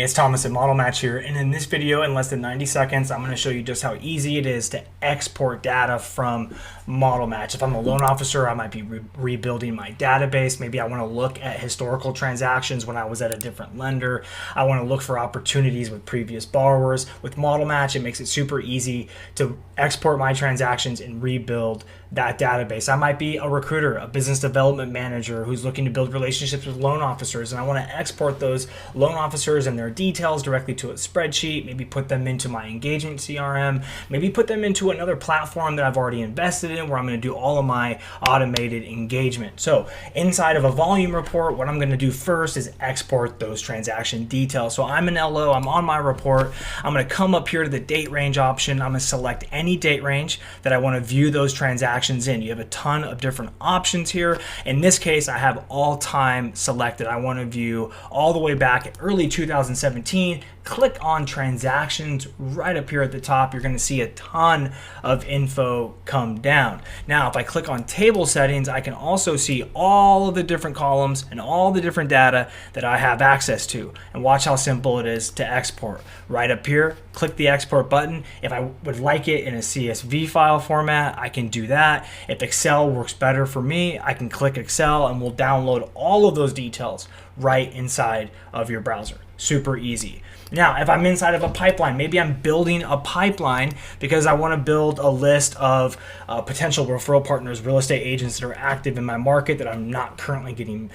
Hey, it's Thomas at Model Match here, and in this video, in less than 90 seconds, I'm going to show you just how easy it is to export data from Model Match. If I'm a loan officer, I might be rebuilding my database. Maybe I want to look at historical transactions when I was at a different lender. I want to look for opportunities with previous borrowers. With Model Match, it makes it super easy to export my transactions and rebuild that database. I might be a recruiter, a business development manager who's looking to build relationships with loan officers, and I want to export those loan officers and their details directly to a spreadsheet, maybe put them into my engagement CRM, maybe put them into another platform that I've already invested in where I'm going to do all of my automated engagement. So inside of a volume report, what I'm going to do first is export those transaction details. So I'm an LO, I'm on my report, I'm going to come up here to the date range option, I'm going to select any date range that I want to view those transactions in. You have a ton of different options here. In this case, I have all time selected. I want to view all the way back at early 2017. Click on transactions right up here at the top. You're going to see a ton of info come down. Now, if I click on table settings, I can also see all of the different columns and all the different data that I have access to. And watch how simple it is to export. Right up here, click the export button. If I would like it in a CSV file format, I can do that. If Excel works better for me, I can click Excel and we'll download all of those details right inside of your browser. Super easy. Now, if I'm inside of a pipeline, maybe I'm building a pipeline because I want to build a list of potential referral partners, real estate agents that are active in my market that I'm not currently getting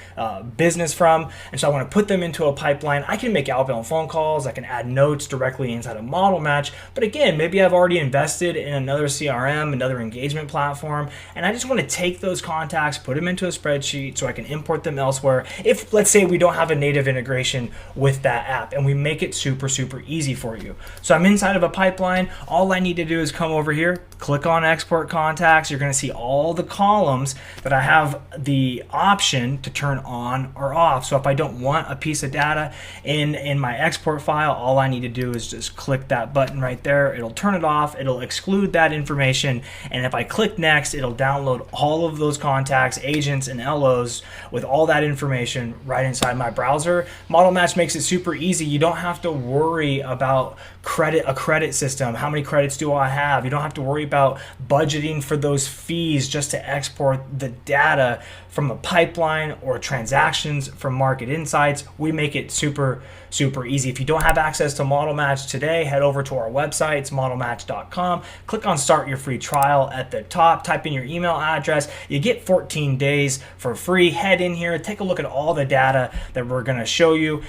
business from. And so I want to put them into a pipeline. I can make outbound phone calls. I can add notes directly inside of Model Match. But again, maybe I've already invested in another CRM, another engagement platform, and I just want to take those contacts, put them into a spreadsheet so I can import them elsewhere. If, let's say, we don't have a native integration with that app and we make it super easy for you. So I'm inside of a pipeline. All I need to do is come over here, click on export contacts. You're going to see all the columns that I have the option to turn on or off. So if I don't want a piece of data in my export file, all I need to do is just click that button right there. It'll turn it off. It'll exclude that information. And if I click next, it'll download all of those contacts, agents, and LOs with all that information right inside my browser. Model Match makes it super easy. You don't have to worry about a credit system. How many credits do I have? You don't have to worry about budgeting for those fees just to export the data from a pipeline or transactions from Market Insights. We make it super easy. If you don't have access to Model Match today, head over to our website. It's modelmatch.com. Click on start your free trial at the top. Type in your email address. You get 14 days for free. Head in here, take a look at all the data that we're going to show you.